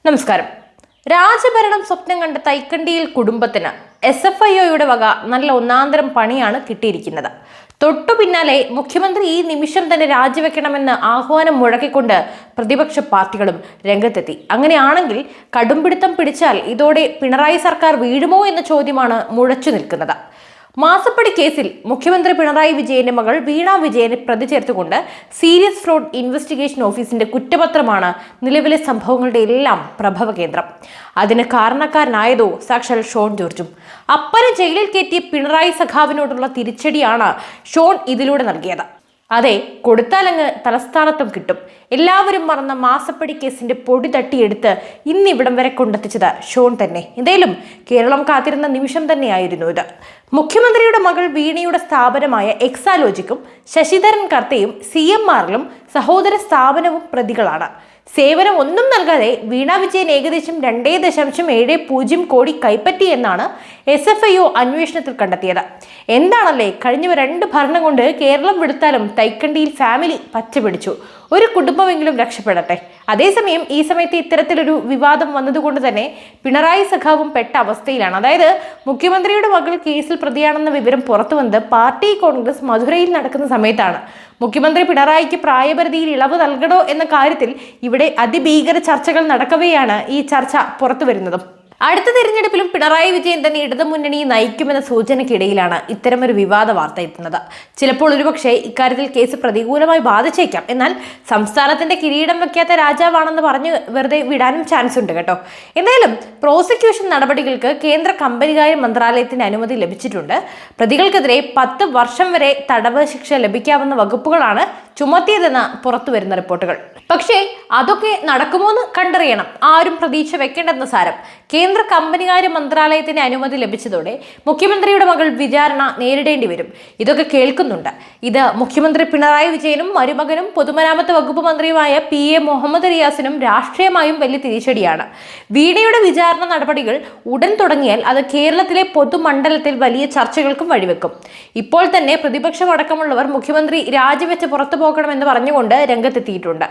നമസ്കാരം. രാജഭരണം സ്വപ്നം കണ്ട തൈക്കണ്ടിയിൽ കുടുംബത്തിന് SFIOയുടെ വക നല്ല ഒന്നാന്തരം പണിയാണ് കിട്ടിയിരിക്കുന്നത്. തൊട്ടു പിന്നാലെ മുഖ്യമന്ത്രി ഈ നിമിഷം തന്നെ രാജിവെക്കണമെന്ന് ആഹ്വാനം മുഴക്കിക്കൊണ്ട് പ്രതിപക്ഷ പാർട്ടികളും രംഗത്തെത്തി. അങ്ങനെയാണെങ്കിൽ കടുംപിടുത്തം പിടിച്ചാൽ ഇതോടെ പിണറായി സർക്കാർ വീഴുമോ എന്ന ചോദ്യമാണ് മുഴച്ചു നിൽക്കുന്നത്. മാസപ്പടി കേസിൽ മുഖ്യമന്ത്രി പിണറായി വിജയന്റെ മകൾ വീണ വിജയനെ പ്രതി ചേർത്തുകൊണ്ട് സീരിയസ് ഫ്രോഡ് ഇൻവെസ്റ്റിഗേഷൻ ഓഫീസിന്റെ കുറ്റപത്രമാണ് നിലവിലെ സംഭവങ്ങളുടെ എല്ലാം പ്രഭവ കേന്ദ്രം. അതിന് കാരണക്കാരനായതോ സാക്ഷാൽ ഷോൺ ജോർജും. അപ്പനെ ജയിലിൽ കയറ്റിയ പിണറായി സഖാവിനോടുള്ള തിരിച്ചടിയാണ് ഷോൺ ഇതിലൂടെ നൽകിയത്. അതെ, കൊടുത്താലങ്ങ് തലസ്ഥാനത്തും കിട്ടും. എല്ലാവരും മറന്ന മാസപ്പടി കേസിന്റെ പൊടി തട്ടിയെടുത്ത് ഇന്നിവിടം വരെ കൊണ്ടെത്തിച്ചത് ഷോൺ തന്നെ. എന്തായാലും കേരളം കാത്തിരുന്ന നിമിഷം തന്നെയായിരുന്നു ഇത്. മുഖ്യമന്ത്രിയുടെ മകൾ വീണയുടെ സ്ഥാപനമായ എക്സാലോജിക്കും ശശിധരൻ കർത്തയും CMRലും സഹോദര സ്ഥാപനവും പ്രതികളാണ്. സേവനം ഒന്നും നൽകാതെ വീണ വിജയൻ ഏകദേശം 2.70 കോടി കൈപ്പറ്റി എന്നാണ് SFIO അന്വേഷണത്തിൽ കണ്ടെത്തിയത്. എന്താണല്ലേ, കഴിഞ്ഞ 2 ഭരണം കൊണ്ട് കേരളം വിടുത്താലും തൈക്കണ്ടിയിൽ ഫാമിലി പച്ചപിടിച്ചു. ഒരു കുടുംബമെങ്കിലും രക്ഷപ്പെടട്ടെ. അതേസമയം ഈ സമയത്ത് ഇത്തരത്തിലൊരു വിവാദം വന്നതുകൊണ്ട് തന്നെ പിണറായി സഖാവും പെട്ട അവസ്ഥയിലാണ്. അതായത് മുഖ്യമന്ത്രിയുടെ മകൾ കേസിൽ പ്രതിയാണെന്ന വിവരം പുറത്തു വന്നത് പാർട്ടി കോൺഗ്രസ് മധുരയിൽ നടക്കുന്ന സമയത്താണ്. മുഖ്യമന്ത്രി പിണറായിക്ക് പ്രായപരിധിയിൽ ഇളവ് നൽകണോ എന്ന കാര്യത്തിൽ ഇവിടെ അതിഭീകര ചർച്ചകൾ നടക്കവെയാണ് ഈ ചർച്ച പുറത്തു വരുന്നതും. അടുത്ത തെരഞ്ഞെടുപ്പിലും പിണറായി വിജയൻ തന്നെ ഇടതുമുന്നണി നയിക്കുമെന്ന സൂചനയ്ക്കിടയിലാണ് ഇത്തരമൊരു വിവാദ വാർത്ത എത്തുന്നത്. ചിലപ്പോൾ ഒരുപക്ഷെ ഇക്കാര്യത്തിൽ കേസ് പ്രതികൂലമായി ബാധിച്ചേക്കാം. എന്നാൽ സംസ്ഥാനത്തിന്റെ കിരീടം വെക്കാത്ത രാജാവാണെന്ന് പറഞ്ഞ് വെറുതെ വിടാനും ചാൻസ് ഉണ്ട് കേട്ടോ. എന്തായാലും പ്രോസിക്യൂഷൻ നടപടികൾക്ക് കേന്ദ്ര കമ്പനികാര്യ മന്ത്രാലയത്തിന്റെ അനുമതി ലഭിച്ചിട്ടുണ്ട്. പ്രതികൾക്കെതിരെ 10 വർഷം വരെ തടവ് ശിക്ഷ ലഭിക്കാവുന്ന വകുപ്പുകളാണ് ചുമത്തിയതെന്ന് പുറത്തു വരുന്ന റിപ്പോർട്ടുകൾ. പക്ഷേ അതൊക്കെ നടക്കുമോന്ന് കണ്ടറിയണം. ആരും പ്രതീക്ഷ വെക്കേണ്ടെന്ന് സാരം. കേന്ദ്ര കമ്പനികാര്യ മന്ത്രാലയത്തിന്റെ അനുമതി ലഭിച്ചതോടെ മുഖ്യമന്ത്രിയുടെ മകൾ വിചാരണ നേരിടേണ്ടി വരും. ഇതൊക്കെ കേൾക്കുന്നുണ്ട്. ഇത് മുഖ്യമന്ത്രി പിണറായി വിജയനും മരുമകനും പൊതുമരാമത്ത് വകുപ്പ് മന്ത്രിയുമായ PA മുഹമ്മദ് റിയാസിനും രാഷ്ട്രീയമായും വലിയ തിരിച്ചടിയാണ്. വീണയുടെ വിചാരണ നടപടികൾ ഉടൻ തുടങ്ങിയാൽ അത് കേരളത്തിലെ പൊതുമണ്ഡലത്തിൽ വലിയ ചർച്ചകൾക്കും വഴിവെക്കും. ഇപ്പോൾ തന്നെ പ്രതിപക്ഷം അടക്കമുള്ളവർ മുഖ്യമന്ത്രി രാജിവെച്ച് പുറത്തു പോകണമെന്ന് പറഞ്ഞുകൊണ്ട് രംഗത്തെത്തിയിട്ടുണ്ട്.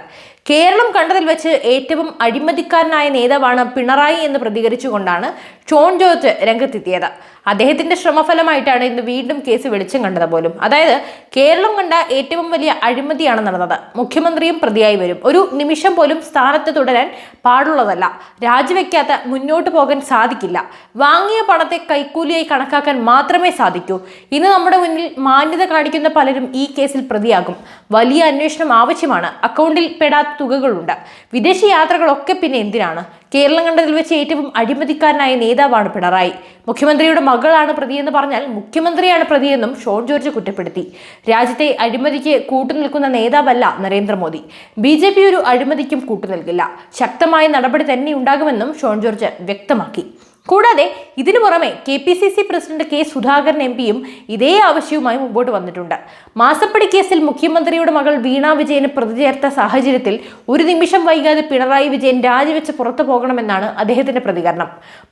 കേരളം കണ്ടതിൽ വെച്ച് ഏറ്റവും അഴിമതിക്കാരനായ നേതാവാണ് പിണറായി എന്ന് പ്രതികരിച്ചുകൊണ്ടാണ് ഷോൺ ജോർജ് രംഗത്തെത്തിയത്. അദ്ദേഹത്തിന്റെ ശ്രമഫലമായിട്ടാണ് ഇന്ന് വീണ്ടും കേസ് വെളിച്ചം കണ്ടത് പോലും. അതായത് കേരളം കണ്ട ഏറ്റവും വലിയ അഴിമതിയാണ് നടന്നത്. മുഖ്യമന്ത്രിയും പ്രതിയായി വരും. ഒരു നിമിഷം പോലും സ്ഥാനത്ത് തുടരാൻ പാടുള്ളതല്ല. രാജിവെക്കാത്ത മുന്നോട്ട് പോകാൻ സാധിക്കില്ല. വാങ്ങിയ പണത്തെ കൈക്കൂലിയായി കണക്കാക്കാൻ മാത്രമേ സാധിക്കൂ. ഇന്ന് നമ്മുടെ മുന്നിൽ മാന്യത കാണിക്കുന്ന പലരും ഈ കേസിൽ പ്രതിയാകും. വലിയ അന്വേഷണം ആവശ്യമാണ്. അക്കൗണ്ടിൽ പെടാത്ത തുകകളുണ്ട്. വിദേശ യാത്രകളൊക്കെ പിന്നെ എന്തിനാണ്? കേരളം കണ്ടതിൽ വെച്ച് ഏറ്റവും അഴിമതിക്കാരനായ നേതാവാണ് പിണറായി. മുഖ്യമന്ത്രിയുടെ മകളാണ് പ്രതിയെന്ന് പറഞ്ഞാൽ മുഖ്യമന്ത്രിയാണ് പ്രതിയെന്നും ഷോൺ ജോർജ് കുറ്റപ്പെടുത്തി. രാജ്യത്തെ അഴിമതിക്ക് കൂട്ടുനിൽക്കുന്ന നേതാവല്ല നരേന്ദ്രമോദി. BJP ഒരു അഴിമതിക്കും കൂട്ടുനിൽക്കില്ല. ശക്തമായ നടപടി തന്നെ ഉണ്ടാകുമെന്നും ഷോൺ ജോർജ് വ്യക്തമാക്കി. കൂടാതെ ഇതിനു പുറമെ KPCC പ്രസിഡന്റ് K സുധാകരൻ MPയും ഇതേ ആവശ്യവുമായി മുമ്പോട്ട് വന്നിട്ടുണ്ട്. മാസപ്പടി കേസിൽ മുഖ്യമന്ത്രിയുടെ മകൾ വീണ വിജയന് പ്രതി ചേർത്ത സാഹചര്യത്തിൽ ഒരു നിമിഷം വൈകാതെ പിണറായി വിജയൻ രാജിവെച്ച് പുറത്തു പോകണമെന്നാണ് അദ്ദേഹത്തിന്റെ പ്രതികരണം.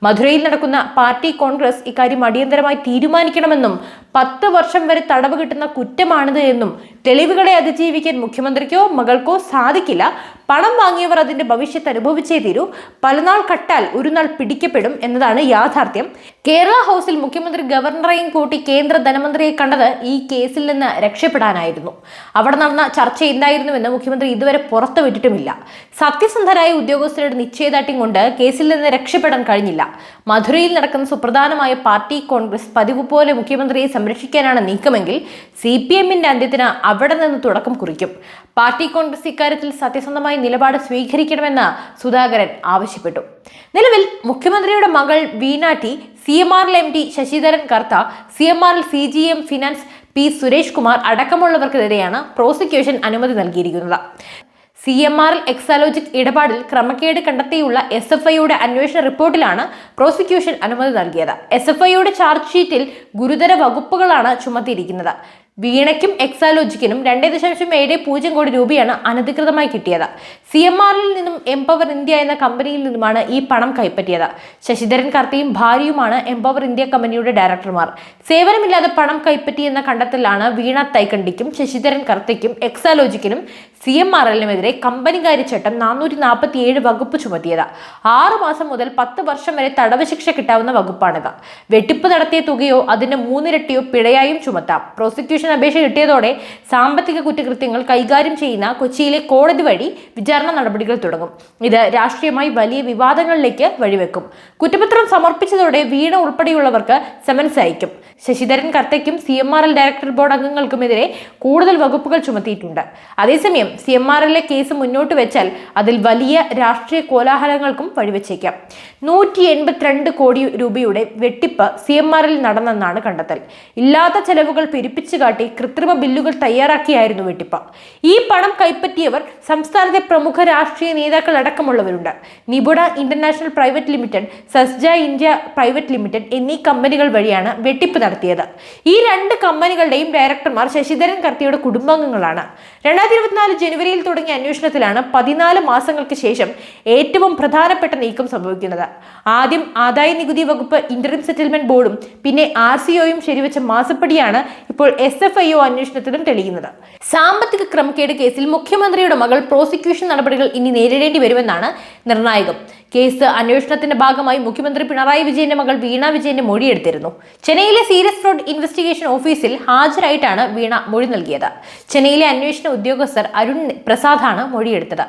മധുരയിൽ നടക്കുന്ന പാർട്ടി കോൺഗ്രസ് ഇക്കാര്യം അടിയന്തരമായി തീരുമാനിക്കണമെന്നും 10 വർഷം വരെ തടവ് കിട്ടുന്ന കുറ്റമാണിത് എന്നും തെളിവുകളെ അതിജീവിക്കാൻ മുഖ്യമന്ത്രിക്കോ മകൾക്കോ സാധിക്കില്ല. പണം വാങ്ങിയവർ അതിന്റെ ഭവിഷ്യത്ത് അനുഭവിച്ചേ തീരൂ. പലനാൾ കട്ടാൽ ഒരു നാൾ പിടിക്കപ്പെടും എന്നതാണ് യാഥാർത്ഥ്യം. കേരള ഹൗസിൽ മുഖ്യമന്ത്രി ഗവർണറെയും കൂട്ടി കേന്ദ്ര ധനമന്ത്രിയെ കണ്ടത് ഈ കേസിൽ നിന്ന് രക്ഷപ്പെടാനായിരുന്നു. അവിടെ നടന്ന ചർച്ച എന്തായിരുന്നുവെന്ന് മുഖ്യമന്ത്രി ഇതുവരെ പുറത്തുവിട്ടിട്ടുമില്ല. സത്യസന്ധരായ ഉദ്യോഗസ്ഥരുടെ നിശ്ചയദാർഢ്യം കൊണ്ട് കേസിൽ നിന്ന് രക്ഷപ്പെടാൻ കഴിഞ്ഞില്ല. മധുരയിൽ നടക്കുന്ന സുപ്രധാനമായ പാർട്ടി കോൺഗ്രസ് പതിവ് പോലെ മുഖ്യമന്ത്രിയെ സംരക്ഷിക്കാനാണ് നീക്കമെങ്കിൽ CPMന്റെ അന്ത്യത്തിന് അവിടെ നിന്ന് തുടക്കം കുറിക്കും. പാർട്ടി കോൺഗ്രസ് ഇക്കാര്യത്തിൽ സത്യസന്ധമായ നിലപാട് സ്വീകരിക്കണമെന്ന് സുധാകരൻ ആവശ്യപ്പെട്ടു. നിലവിൽ മുഖ്യമന്ത്രിയുടെ മകൾ Veena T, CMRL MD Sasidharan Kartha, CMRL CGM finance P Suresh Kumar അടക്കമുള്ളവർക്കെതിരെയാണ് പ്രോസിക്യൂഷൻ അനുമതി നൽകിയിരിക്കുന്നത്. CMRL എക്സാലോജിക് ഇടപാടിൽ ക്രമക്കേട് കണ്ടെത്തിയുള്ള SFIയുടെ അന്വേഷണ റിപ്പോർട്ടിലാണ് പ്രോസിക്യൂഷൻ അനുമതി നൽകിയത്. SFIയുടെ ചാർജ് ഷീറ്റിൽ ഗുരുതര വകുപ്പുകളാണ് ചുമത്തിയിരിക്കുന്നത്. വീണയ്ക്കും എക്സാലോജിക്കിനും 2.70 കോടി രൂപയാണ് അനധികൃതമായി കിട്ടിയത്. CMRL നിന്നും എംപവർ ഇന്ത്യ എന്ന കമ്പനിയിൽ നിന്നുമാണ് ഈ പണം കൈപ്പറ്റിയത്. ശശിധരൻ കർത്തയും ഭാര്യയുമാണ് എംപവർ ഇന്ത്യ കമ്പനിയുടെ ഡയറക്ടർമാർ. സേവനമില്ലാതെ പണം കൈപ്പറ്റിയെന്ന കണ്ടെത്തലാണ് വീണ തൈക്കണ്ടിക്കും ശശിധരൻ കർത്തയ്ക്കും എക്സാലോജിക്കിനും CMRLനുമെതിരെ കമ്പനികാര്യ ചട്ടം 447 വകുപ്പ് ചുമത്തിയത്. 6 മാസം മുതൽ 10 വർഷം വരെ തടവ് ശിക്ഷ കിട്ടാവുന്ന വകുപ്പാണിത്. വെട്ടിപ്പ് നടത്തിയ തുകയോ അതിന്റെ 3 ഇരട്ടിയോ പിഴയായും ചുമത്താം. പ്രോസിക്യൂഷൻ അപേക്ഷ കിട്ടിയതോടെ സാമ്പത്തിക കുറ്റകൃത്യങ്ങൾ കൈകാര്യം ചെയ്യുന്ന കൊച്ചിയിലെ കോടതി വഴി വിചാരണ നടപടികൾ തുടങ്ങും. ഇത് രാഷ്ട്രീയമായി വലിയ വിവാദങ്ങളിലേക്ക് വഴിവെക്കും. കുറ്റപത്രം സമർപ്പിച്ചതോടെ വീണ ഉൾപ്പെടെയുള്ളവർക്ക് സമൻസ് അയക്കും. ശശിധരൻ കർത്തയ്ക്കും CMRL ഡയറക്ടർ ബോർഡ് അംഗങ്ങൾക്കുമെതിരെ കൂടുതൽ വകുപ്പുകൾ ചുമത്തിയിട്ടുണ്ട്. അതേസമയം CMRLലെ കേസ് മുന്നോട്ട് വെച്ചാൽ അതിൽ വലിയ രാഷ്ട്രീയ കോലാഹലങ്ങൾക്കും വഴിവെച്ചേക്കാം. 182 കോടി രൂപയുടെ വെട്ടിപ്പ് CMRL നടന്നെന്നാണ് കണ്ടെത്തൽ. ഇല്ലാത്ത ചെലവുകൾ പെരുപ്പിച്ചു കാട്ടി കൃത്രിമ ബില്ലുകൾ തയ്യാറാക്കിയായിരുന്നു വെട്ടിപ്പ്. ഈ പണം കൈപ്പറ്റിയവർ സംസ്ഥാനത്തെ പ്രമുഖ രാഷ്ട്രീയ നേതാക്കൾ അടക്കമുള്ളവരുണ്ട്. നിബുഡ ഇന്റർനാഷണൽ പ്രൈവറ്റ് ലിമിറ്റഡ്, സസ്ജ ഇന്ത്യ പ്രൈവറ്റ് ലിമിറ്റഡ് എന്നീ കമ്പനികൾ വഴിയാണ് വെട്ടിപ്പ് നടത്തിയത്. ഈ 2 കമ്പനികളുടെയും ഡയറക്ടർമാർ ശശിധരൻ കർത്തയുടെ കുടുംബാംഗങ്ങളാണ്. 2024 ജനുവരിയിൽ തുടങ്ങിയ അന്വേഷണത്തിലാണ് 14 മാസങ്ങൾക്ക് ശേഷം ഏറ്റവും പ്രധാനപ്പെട്ട നീക്കം സംഭവിക്കുന്നത്. ആദ്യം ആദായ നികുതി വകുപ്പ് ഇന്ററിം സെറ്റിൽമെന്റ് ബോർഡും പിന്നെ RCOയും ശരിവെച്ച മാസപ്പടിയാണ് ഇപ്പോൾ SFIO അന്വേഷണത്തിലും തെളിയുന്നത്. സാമ്പത്തിക ക്രമക്കേട് കേസിൽ മുഖ്യമന്ത്രിയുടെ മകൾ പ്രോസിക്യൂഷൻ നടപടികൾ ഇനി നേരിടേണ്ടി വരുമെന്നാണ് നിർണായകം. കേസ് അന്വേഷണത്തിന്റെ ഭാഗമായി മുഖ്യമന്ത്രി പിണറായി വിജയന്റെ മകൾ വീണ വിജയന്റെ മൊഴിയെടുത്തിരുന്നു. ചെന്നൈയിലെ സീരിയസ് ഫ്രോഡ് ഇൻവെസ്റ്റിഗേഷൻ ഓഫീസിൽ ഹാജരായിട്ടാണ് വീണ മൊഴി നൽകിയത്. ചെന്നൈയിലെ അന്വേഷണ ഉദ്യോഗസ്ഥർ അരുൺ പ്രസാദാണ് മൊഴിയെടുത്തത്.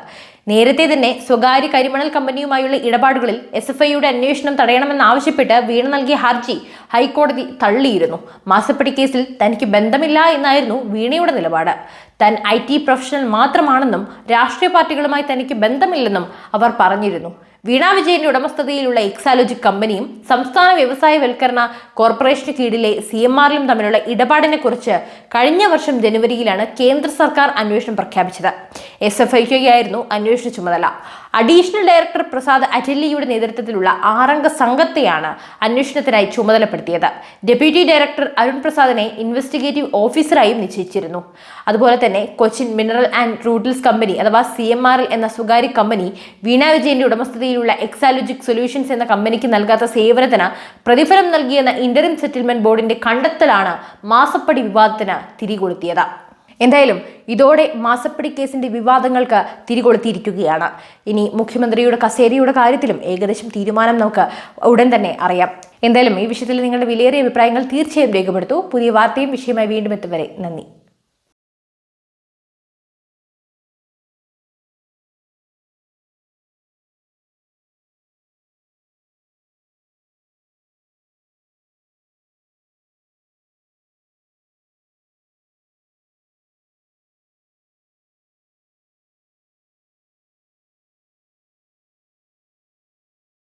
നേരത്തെ തന്നെ സ്വകാര്യ കരിമണൽ കമ്പനിയുമായുള്ള ഇടപാടുകളിൽ SFIയുടെ അന്വേഷണം തടയണമെന്നാവശ്യപ്പെട്ട് വീണ നൽകിയ ഹർജി ഹൈക്കോടതി തള്ളിയിരുന്നു. മാസപ്പടി കേസിൽ തനിക്ക് ബന്ധമില്ല എന്നായിരുന്നു വീണയുടെ നിലപാട്. താൻ IT പ്രൊഫഷണൽ മാത്രമാണെന്നും രാഷ്ട്രീയ പാർട്ടികളുമായി തനിക്ക് ബന്ധമില്ലെന്നും അവർ പറഞ്ഞിരുന്നു. വീണ വിജയന്റെ ഉടമസ്ഥതയിലുള്ള എക്സാലോജിക് കമ്പനിയും സംസ്ഥാന വ്യവസായവൽക്കരണ കോർപ്പറേഷന് കീഴിലെ CMRLും തമ്മിലുള്ള ഇടപാടിനെ കുറിച്ച് കഴിഞ്ഞ വർഷം ജനുവരിയിലാണ് കേന്ദ്ര സർക്കാർ അന്വേഷണം പ്രഖ്യാപിച്ചത്. SFIയായിരുന്നു അന്വേഷണ ചുമതല. അഡീഷണൽ ഡയറക്ടർ പ്രസാദ് അറ്റല്ലിയുടെ നേതൃത്വത്തിലുള്ള 6 അംഗ സംഘത്തെയാണ് അന്വേഷണത്തിനായി ചുമതലപ്പെടുത്തിയത്. ഡെപ്യൂട്ടി ഡയറക്ടർ അരുൺ പ്രസാദിനെ ഇൻവെസ്റ്റിഗേറ്റീവ് ഓഫീസറായും നിശ്ചയിച്ചിരുന്നു. അതുപോലെ തന്നെ Cochin mineral and rutiles company അഥവാ CMRL എന്ന സ്വകാര്യ കമ്പനി വീണ വിജയന്റെ ഉടമസ്ഥതയിലുള്ള എക്സാലോജിക് സൊല്യൂഷൻസ് എന്ന കമ്പനിക്ക് നൽകാത്ത സേവനത്തിന് പ്രതിഫലം നൽകിയെന്ന ഇന്ററിം സെറ്റിൽമെന്റ് ബോർഡിന്റെ കണ്ടെത്തലാണ് മാസപ്പടി വിവാദത്തിന് തിരികൊളുത്തിയത്. എന്തായാലും ഇതോടെ മാസപ്പടി കേസിന്റെ വിവാദങ്ങൾക്ക് തിരികൊളുത്തിയിരിക്കുകയാണ്. ഇനി മുഖ്യമന്ത്രിയുടെ കസേരയുടെ കാര്യത്തിലും ഏകദേശം തീരുമാനം നമുക്ക് ഉടൻ തന്നെ അറിയാം. എന്തായാലും ഈ വിഷയത്തിൽ നിങ്ങളുടെ വിലയേറിയ അഭിപ്രായങ്ങൾ തീർച്ചയായും രേഖപ്പെടുത്തൂ. പുതിയ വാർത്തയും വിഷയമായി വീണ്ടും എത്തും വരെ നന്ദി.